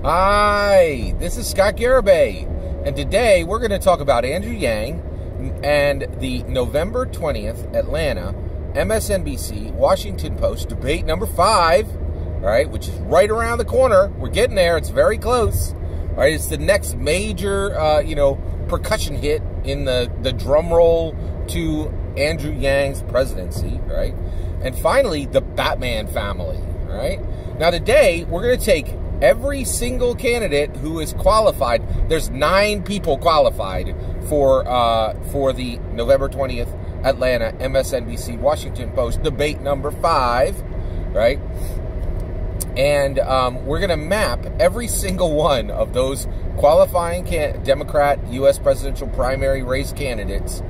Hi, this is Scott Garibay, and today we're going to talk about Andrew Yang and the November 20th Atlanta MSNBC Washington Post debate number 5, all right, which is right around the corner. We're getting there. It's very close. All right, it's the next major, percussion hit in the drum roll to Andrew Yang's presidency, right? And finally, the Batman family, all right? Now, today, we're going to take every single candidate who is qualified. There's 9 people qualified for the November 20th Atlanta MSNBC Washington Post debate number 5, right? And we're going to map every single one of those qualifying Democrat U.S. presidential primary race candidates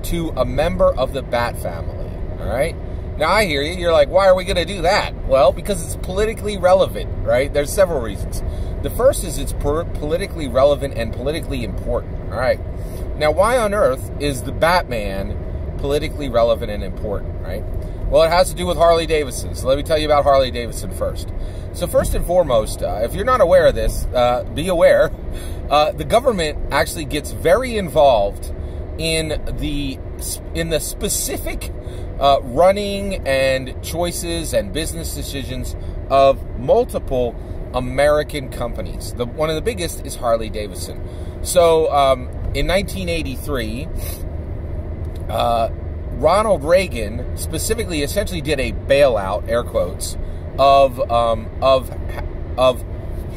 to a member of the Bat family, all right? Now, I hear you. You're like, why are we going to do that? Well, because it's politically relevant, right? There's several reasons. The first is it's politically relevant and politically important, all right? Now, why on earth is the Batman politically relevant and important, right? Well, it has to do with Harley Davidson. So let me tell you about Harley Davidson first. So first and foremost, if you're not aware of this, be aware. The government actually gets very involved in the specific running and choices and business decisions of multiple American companies. One of the biggest is Harley Davidson. So in 1983, Ronald Reagan specifically essentially did a bailout, air quotes, of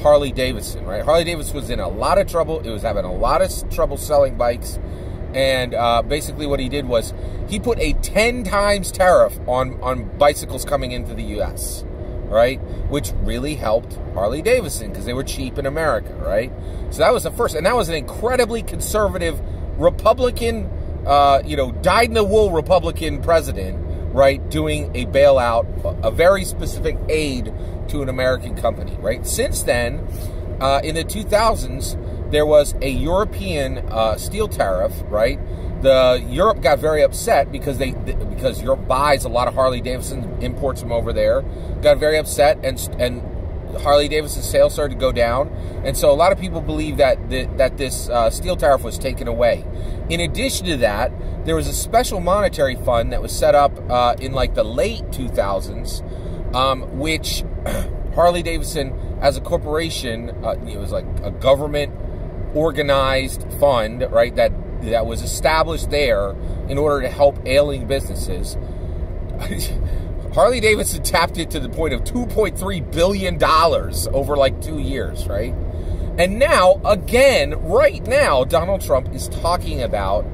Harley Davidson, right? Harley Davidson was in a lot of trouble. It was having a lot of trouble selling bikes. And basically what he did was he put a 10 times tariff on bicycles coming into the U.S., right? Which really helped Harley Davidson because they were cheap in America, right? So that was the first. And that was an incredibly conservative Republican, dyed-in-the-wool Republican president, right, doing a bailout, a very specific aid to an American company, right? Since then, in the 2000s, there was a European steel tariff, right? Europe got very upset because Europe buys a lot of Harley Davidson, imports them over there. Got very upset, and Harley Davidson sales started to go down, and so a lot of people believe that this steel tariff was taken away. In addition to that, there was a special monetary fund that was set up in like the late 2000s, which Harley Davidson, as a corporation, it was like a government organized fund, right, that was established there in order to help ailing businesses. Harley Davidson tapped it to the point of $2.3 billion over like 2 years, right? And now, again, right now, Donald Trump is talking about,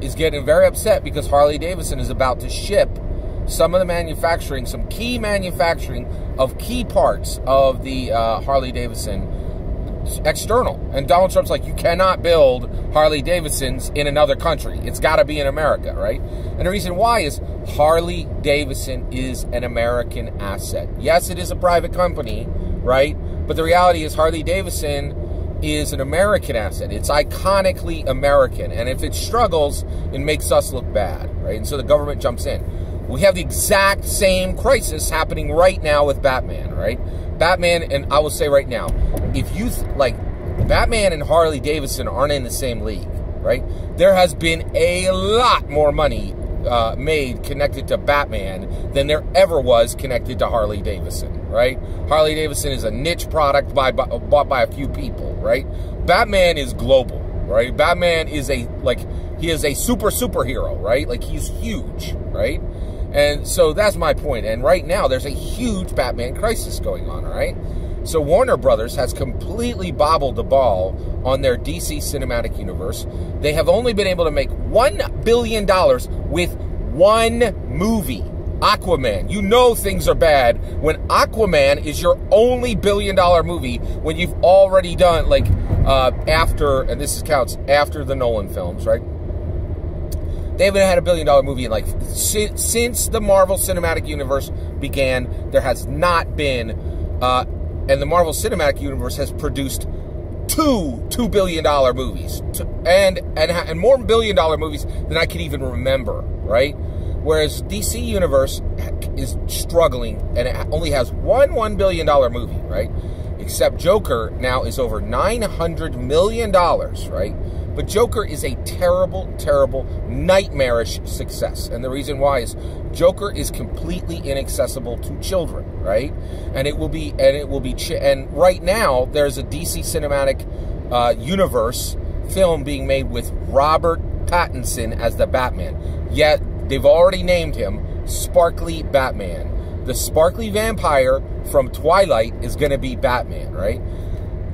is getting very upset because Harley Davidson is about to ship some of the manufacturing, some key manufacturing of key parts of the Harley Davidson external. And Donald Trump's like, you cannot build Harley Davidsons in another country. It's got to be in America, right? And the reason why is Harley Davidson is an American asset. Yes, it is a private company, right? But the reality is Harley Davidson is an American asset. It's iconically American. And if it struggles, it makes us look bad, right? And so the government jumps in. We have the exact same crisis happening right now with Batman, right? Batman, and I will say right now, if you, Batman and Harley Davidson aren't in the same league, right? There has been a lot more money made connected to Batman than there ever was connected to Harley Davidson, right? Harley Davidson is a niche product bought by a few people, right? Batman is global, right? Batman is he is a superhero, right? Like, he's huge, right? And so that's my point. And right now, there's a huge Batman crisis going on, all right? So Warner Brothers has completely bobbled the ball on their DC Cinematic Universe. They have only been able to make $1 billion with one movie, Aquaman. You know things are bad when Aquaman is your only $1 billion movie when you've already done, after, and this counts after the Nolan films, right? They haven't had $1 billion movie in since the Marvel Cinematic Universe began. There has not been, and the Marvel Cinematic Universe has produced two $2 billion movies, and more $1 billion movies than I can even remember, right? Whereas DC Universe is struggling, and it only has one $1 billion movie, right? Except Joker now is over $900 million, right? But Joker is a terrible, terrible, nightmarish success. And the reason why is Joker is completely inaccessible to children, right? And and right now there's a DC Cinematic Universe film being made with Robert Pattinson as the Batman. Yet they've already named him Sparkly Batman. The sparkly vampire from Twilight is going to be Batman, right?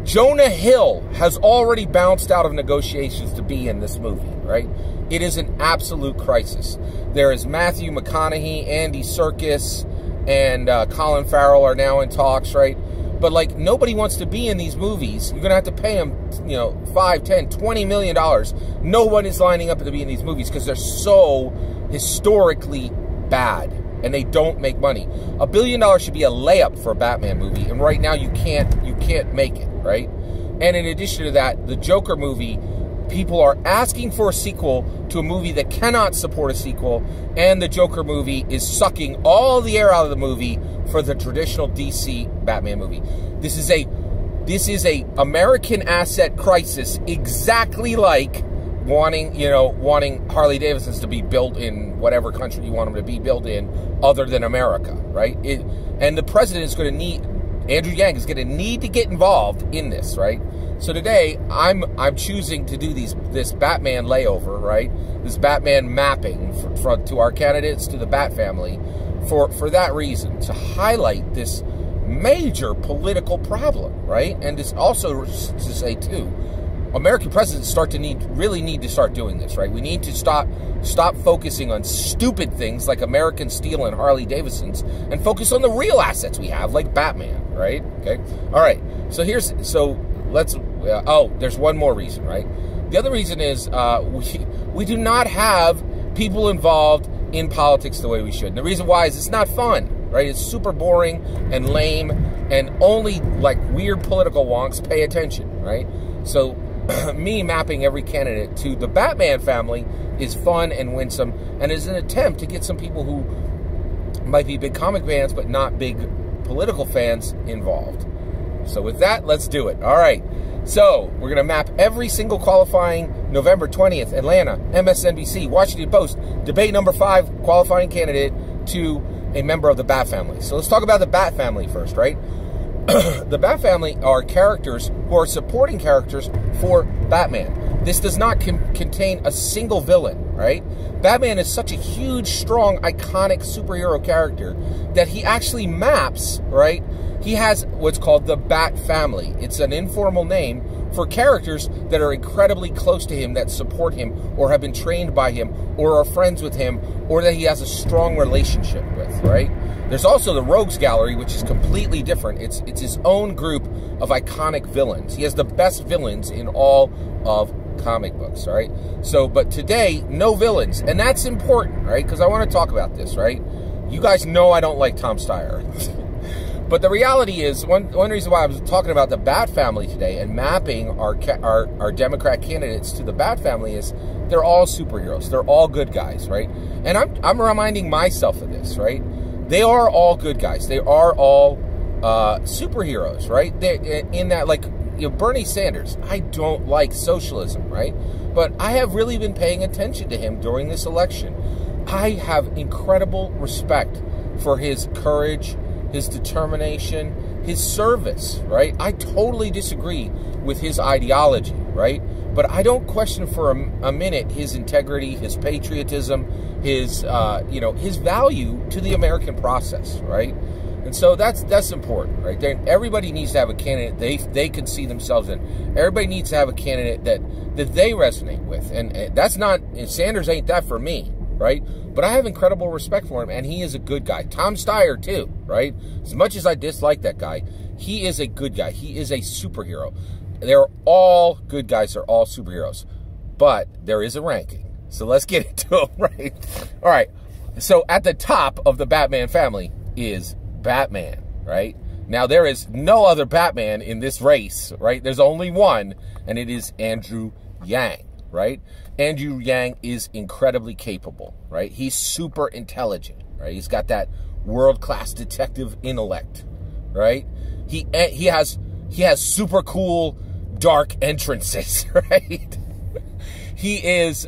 Jonah Hill has already bounced out of negotiations to be in this movie, right? It is an absolute crisis. There is Matthew McConaughey, Andy Serkis, and Colin Farrell are now in talks, right? But, like, nobody wants to be in these movies. You're going to have to pay them, you know, $5, $10, $20 million. No one is lining up to be in these movies because they're so historically bad. And they don't make money. $1 billion should be a layup for a Batman movie, and right now you can't make it, right? And in addition to that, the Joker movie, people are asking for a sequel to a movie that cannot support a sequel, and the Joker movie is sucking all the air out of the movie for the traditional DC Batman movie. This is a American asset crisis, exactly like wanting Harley Davidsons to be built in whatever country you want them to be built in other than America, right? And the president is going to need, Andrew Yang is going to need to get involved in this, right? So today, I'm choosing to do this Batman layover, right? This Batman mapping to our candidates to the Bat family for that reason, to highlight this major political problem, right? And it's also to say, too, American presidents really need to start doing this, right? We need to stop focusing on stupid things like American steel and Harley Davidsons and focus on the real assets we have, like Batman, right? Okay. All right. There's one more reason, right? The other reason is we do not have people involved in politics the way we should. And the reason why is it's not fun, right? It's super boring and lame, and only like weird political wonks pay attention, right? So me mapping every candidate to the Batman family is fun and winsome, and is an attempt to get some people who might be big comic fans but not big political fans involved. So with that, let's do it. All right. So we're going to map every single qualifying November 20th, Atlanta, MSNBC, Washington Post, debate number 5 qualifying candidate to a member of the Bat family. So let's talk about the Bat family first, right? The Bat family are characters who are supporting characters for Batman. This does not contain a single villain, right? Batman is such a huge, strong, iconic superhero character that he actually maps, right? He has what's called the Bat family. It's an informal name for characters that are incredibly close to him, that support him, or have been trained by him, or are friends with him, or that he has a strong relationship with, right? There's also the Rogues Gallery, which is completely different. It's his own group of iconic villains. He has the best villains in all of comic books, all right? So, but today, no villains, and that's important, right? Because I want to talk about this, right? You guys know I don't like Tom Steyer. But the reality is, one reason why I was talking about the Bat family today and mapping our Democrat candidates to the Bat family is they're all superheroes. They're all good guys, right? And I'm reminding myself of this, right? They are all good guys. They are all superheroes, right? In that, like, you know, Bernie Sanders, I don't like socialism, right? But I have really been paying attention to him during this election. I have incredible respect for his courage, his determination, his service, right? I totally disagree with his ideology, right? But I don't question for a minute his integrity, his patriotism, his his value to the American process, right? And so that's important, right? Then everybody needs to have a candidate they can see themselves in. Everybody needs to have a candidate that they resonate with, and that's not, Sanders ain't that for me, right? But I have incredible respect for him, and he is a good guy. Tom Steyer, too, right? As much as I dislike that guy, he is a good guy. He is a superhero. They're all good guys. They're all superheroes. But there is a ranking. So let's get into them, right? All right. So at the top of the Batman family is Batman, right? Now, there is no other Batman in this race, right? There's only one, and it is Andrew Yang, right? Andrew Yang is incredibly capable, right? He's super intelligent, right? He's got that world-class detective intellect, right? He has he has super cool dark entrances, right? He is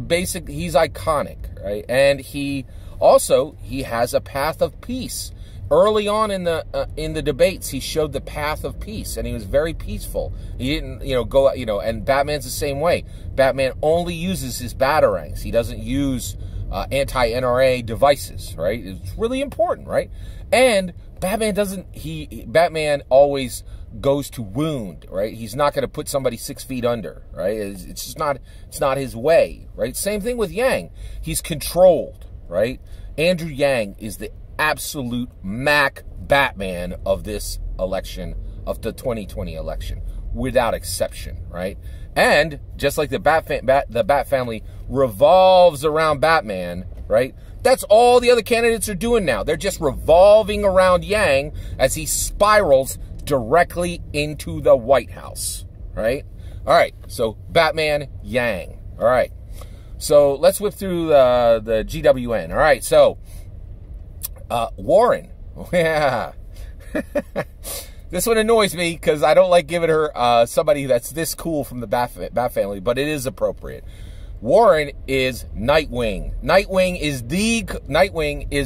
basic. He's iconic, right? And he has a path of peace. Early on in the debates, he showed the path of peace, and he was very peaceful. He didn't, go, and Batman's the same way. Batman only uses his batarangs. He doesn't use anti-NRA devices, right? It's really important, right? And Batman always goes to wound, right? He's not going to put somebody 6 feet under, right? It's just not, it's not his way, right? Same thing with Yang. He's controlled, right? Andrew Yang is the absolute Mac Batman of this election, of the 2020 election, without exception, right? And just like the Bat family revolves around Batman, right? That's all the other candidates are doing now. They're just revolving around Yang as he spirals directly into the White House, right? All right, so Batman, Yang. All right, so let's whip through the GWN. All right, so Warren, yeah. This one annoys me because I don't like giving her somebody that's this cool from the Bat family, but it is appropriate. Warren is Nightwing. Nightwing is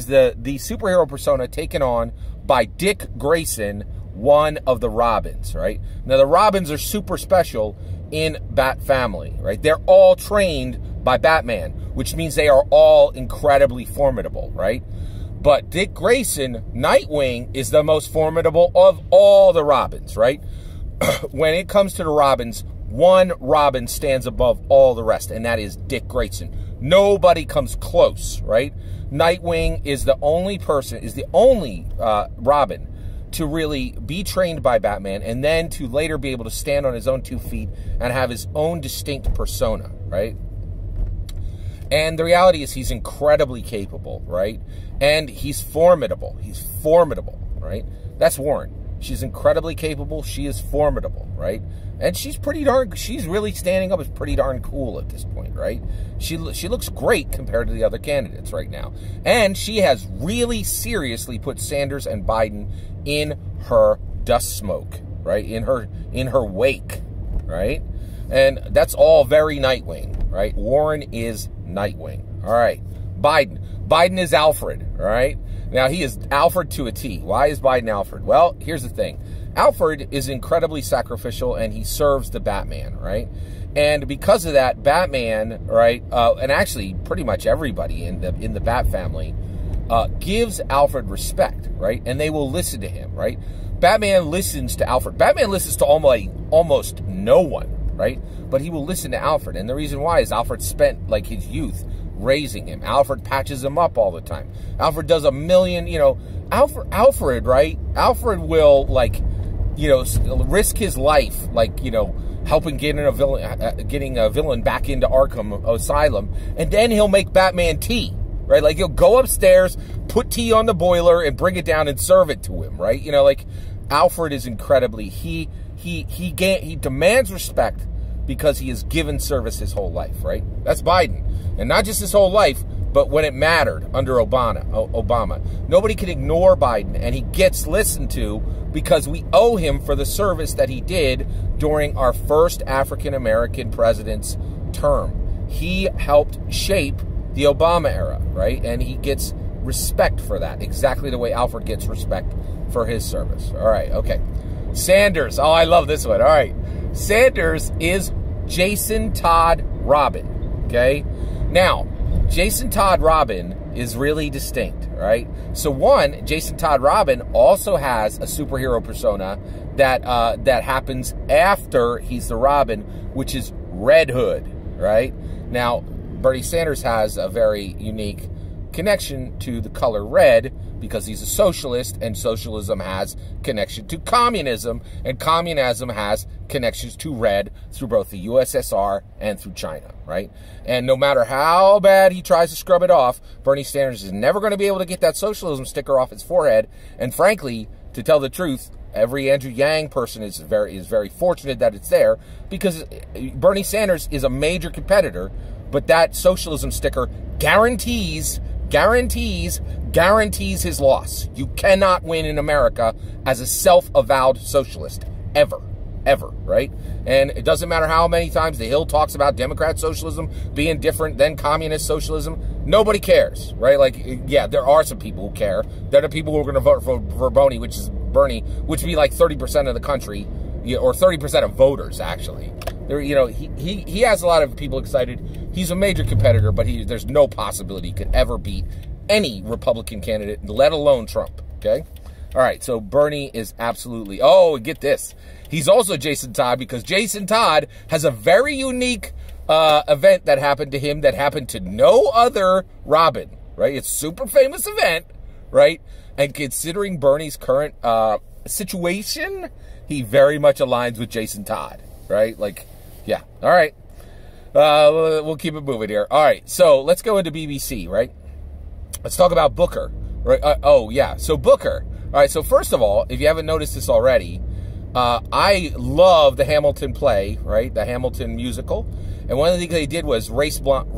the superhero persona taken on by Dick Grayson, one of the Robins, right? Now, the Robins are super special in Bat family, right? They're all trained by Batman, which means they are all incredibly formidable, right? But Dick Grayson, Nightwing, is the most formidable of all the Robins, right? When it comes to the Robins, one Robin stands above all the rest, and that is Dick Grayson. Nobody comes close, right? Nightwing is the only Robin to really be trained by Batman and then to later be able to stand on his own 2 feet and have his own distinct persona, right? And the reality is he's incredibly capable, right? And he's formidable. He's formidable, right? That's Warren. She's incredibly capable. She is formidable, right? And she's really standing up as pretty darn cool at this point, right? She looks great compared to the other candidates right now. And she has really seriously put Sanders and Biden in her dust smoke, right? In her wake, right? And that's all very Nightwing, right? Warren is Nightwing. All right. Biden is Alfred, all right? Now, he is Alfred to a T. Why is Biden Alfred? Well, here's the thing. Alfred is incredibly sacrificial, and he serves the Batman, right? And because of that, Batman, right, and actually pretty much everybody in the Bat family gives Alfred respect, right? And they will listen to him, right? Batman listens to Alfred. Batman listens to almost no one, right? But he will listen to Alfred. And the reason why is Alfred spent, like, his youth raising him. Alfred patches him up all the time. Alfred does a million, Alfred, right? Alfred will, like, risk his life, like, helping getting a villain back into Arkham Asylum, and then he'll make Batman tea, right? Like, he'll go upstairs, put tea on the boiler, and bring it down and serve it to him, right? Like, Alfred is incredibly, he demands respect because he has given service his whole life, right? That's Biden. And not just his whole life, but when it mattered under Obama. Nobody can ignore Biden, and he gets listened to because we owe him for the service that he did during our first African-American president's term. He helped shape the Obama era, right? And he gets respect for that, exactly the way Alfred gets respect for his service. All right, okay. Sanders. Oh, I love this one. All right. Sanders is Jason Todd Robin, okay? Now, Jason Todd Robin is really distinct, right? So one, Jason Todd Robin also has a superhero persona that happens after he's the Robin, which is Red Hood, right? Now, Bernie Sanders has a very unique connection to the color red because he's a socialist, and socialism has connection to communism, and communism has connections to red through both the USSR and through China, right? And no matter how bad he tries to scrub it off, Bernie Sanders is never going to be able to get that socialism sticker off his forehead. And frankly, to tell the truth, every Andrew Yang person is very fortunate that it's there, because Bernie Sanders is a major competitor, but that socialism sticker guarantees guarantees his loss. You cannot win in America as a self-avowed socialist, ever, right? And it doesn't matter how many times the Hill talks about Democrat socialism being different than communist socialism. Nobody cares, right? Like, yeah, there are some people who care. They're the people who are going to vote for Bernie, which would be like 30% of the country, or 30% of voters, actually. There, you know, he has a lot of people excited. He's a major competitor, but there's no possibility he could ever beat any Republican candidate, let alone Trump, okay? All right, so Bernie is absolutely... Oh, get this. He's also Jason Todd, because Jason Todd has a very unique event that happened to him that happened to no other Robin, right? It's a super famous event, right? And considering Bernie's current situation, he very much aligns with Jason Todd, right? Like, yeah. All right. We'll keep it moving here. All right, so let's go into BBC, right? Let's talk about Booker, right? Oh, yeah. So Booker. All right, so first of all, if you haven't noticed this already, I love the Hamilton play, right? The Hamilton musical. And one of the things they did was race blind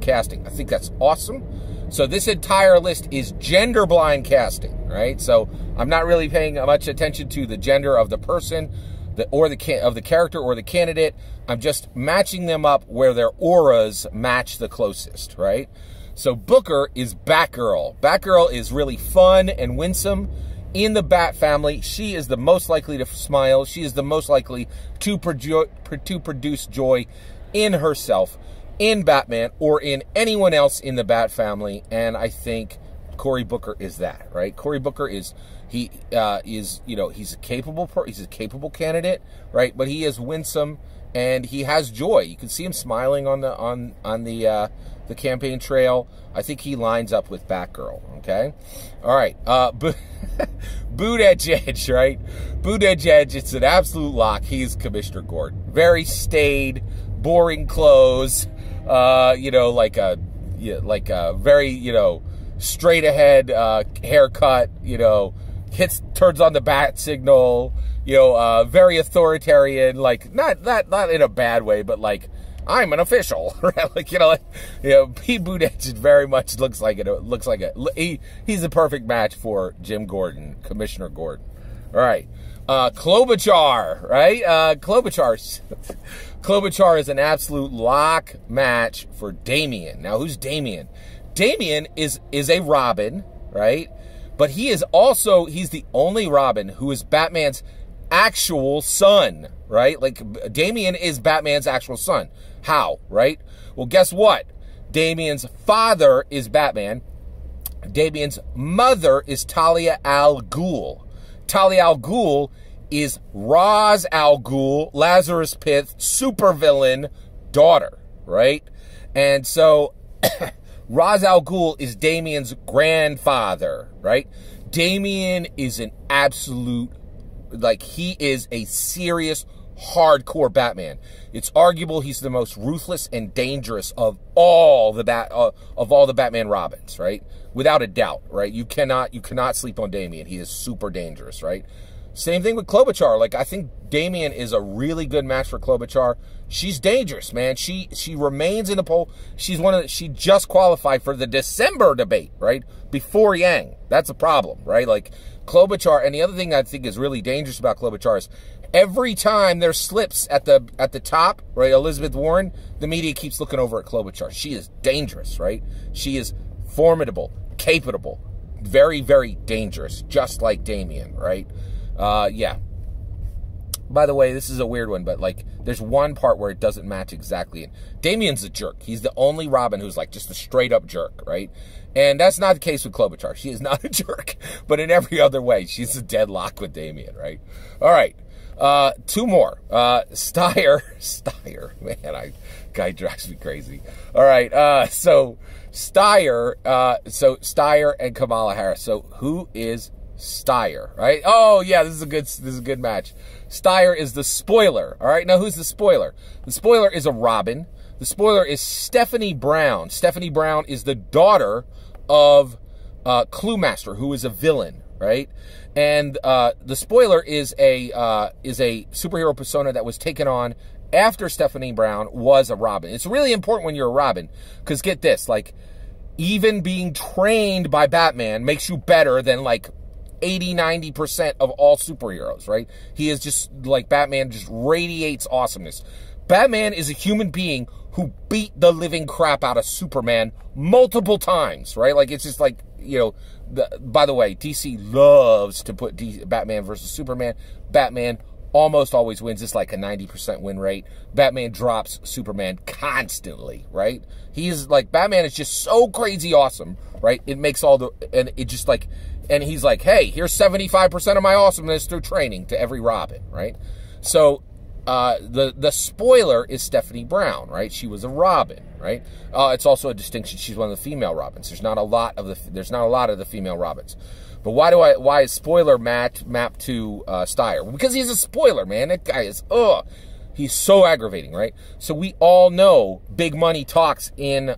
casting. I think that's awesome. So this entire list is gender blind casting, right? So I'm not really paying much attention to the gender of the person, of the character or the candidate. I'm just matching them up where their auras match the closest, right? So Booker is Batgirl. Batgirl is really fun and winsome. In the Bat family, she is the most likely to smile. She is the most likely to produce joy in herself, in Batman, or in anyone else in the Bat family. And I think Cory Booker is that, right? Cory Booker is, he's a capable candidate, right? But he is winsome and he has joy. You can see him smiling on the campaign trail. I think he lines up with Batgirl, okay? All right, Buttigieg, right? Buttigieg, it's an absolute lock. He's Commissioner Gordon. Very staid, boring clothes, like a very, straight ahead haircut, turns on the bat signal, very authoritarian, like not in a bad way, but like, I'm an official, right? Like, Pete Buttigieg very much looks like he's a perfect match for Jim Gordon, Commissioner Gordon. All right. Klobuchar, right? Klobuchar is an absolute lock match for Damian. Now, who's Damian? Damian is a Robin, right? But he's the only Robin who is Batman's actual son, right? Like, Damian is Batman's actual son. How, right? Well, guess what? Damian's father is Batman. Damian's mother is Talia al Ghul. Talia al Ghul is Ra's al Ghul, Lazarus Pit, supervillain daughter, right? And so Ra's al Ghul is Damian's grandfather, right? Damian is an absolute, like, he is a serious, hardcore Batman. It's arguable he's the most ruthless and dangerous of all the Batman Robins, right? Without a doubt, right? You cannot sleep on Damian. He is super dangerous, right? Same thing with Klobuchar. Like, I think Damian is a really good match for Klobuchar. She's dangerous, man. She remains in the poll. She just qualified for the December debate, right? Before Yang. That's a problem, right? Like, Klobuchar, and the other thing I think is really dangerous about Klobuchar is every time there's slips at the top, right, Elizabeth Warren, the media keeps looking over at Klobuchar. She is dangerous, right? She is formidable, capable, very, very dangerous, just like Damian, right? Yeah. By the way, this is a weird one, but, like, there's one part where it doesn't match exactly. And Damian's a jerk. He's the only Robin who's, like, just a straight-up jerk, right? And that's not the case with Klobuchar. She is not a jerk, but in every other way, she's a deadlock with Damian, right? All right. Two more. Steyer, man, guy drives me crazy. All right. So Steyer and Kamala Harris. So who is Steyer, right? Oh yeah, this is a good match. Steyer is the spoiler. All right, now who's the spoiler? The spoiler is a Robin. The spoiler is Stephanie Brown. Stephanie Brown is the daughter of Cluemaster, who is a villain, right? And the spoiler is a superhero persona that was taken on after Stephanie Brown was a Robin. It's really important when you're a Robin, because get this, like, even being trained by Batman makes you better than, like, 80-90% of all superheroes, right? He is just, like, Batman just radiates awesomeness. Batman is a human being who beat the living crap out of Superman multiple times, right? Like, it's just like, you know, by the way, DC loves to put Batman versus Superman. Batman almost always wins. It's like a 90% win rate. Batman drops Superman constantly, right? He's like, Batman is just so crazy awesome, right? It makes all the, and it just like, and he's like, hey, here's 75% of my awesomeness through training to every Robin, right? So, the spoiler is Stephanie Brown, right? She was a Robin, right? It's also a distinction. She's one of the female Robins. There's not a lot of the female Robins. But why is spoiler mapped to Steyer? Because he's a spoiler, man. That guy is, he's so aggravating, right? So we all know big money talks in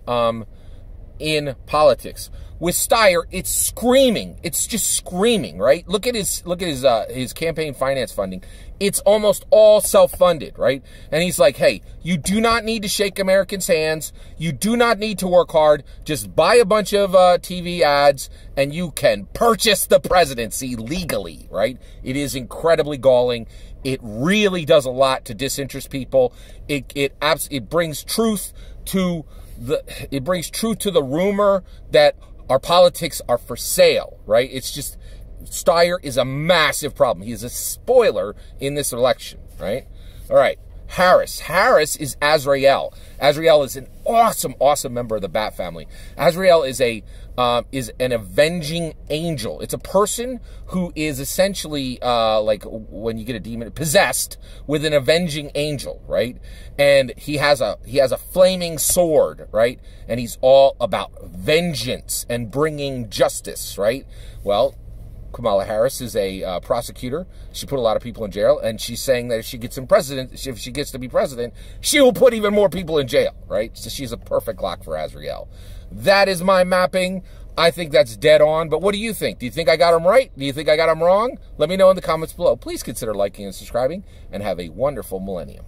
politics. With Steyer, it's screaming. It's just screaming, right? Look at his campaign finance funding. It's almost all self-funded, right? And he's like, hey, you do not need to shake Americans' hands. You do not need to work hard. Just buy a bunch of TV ads and you can purchase the presidency legally, right? It is incredibly galling. It really does a lot to disinterest people. It brings truth to the rumor that our politics are for sale, right? It's just, Steyer is a massive problem. He is a spoiler in this election, right? All right, Harris. Harris is Azrael. Azrael is an awesome, awesome member of the Bat family. Azrael is an avenging angel. It's a person who is essentially like when you get a demon possessed with an avenging angel, right? And he has a flaming sword, right? And he's all about vengeance and bringing justice, right? Well, Kamala Harris is a prosecutor. She put a lot of people in jail, and she's saying that if she gets to be president, she will put even more people in jail, right? So she's a perfect lock for Azrael. That is my mapping. I think that's dead on, but what do you think? Do you think I got them right? Do you think I got them wrong? Let me know in the comments below. Please consider liking and subscribing, and have a wonderful millennium.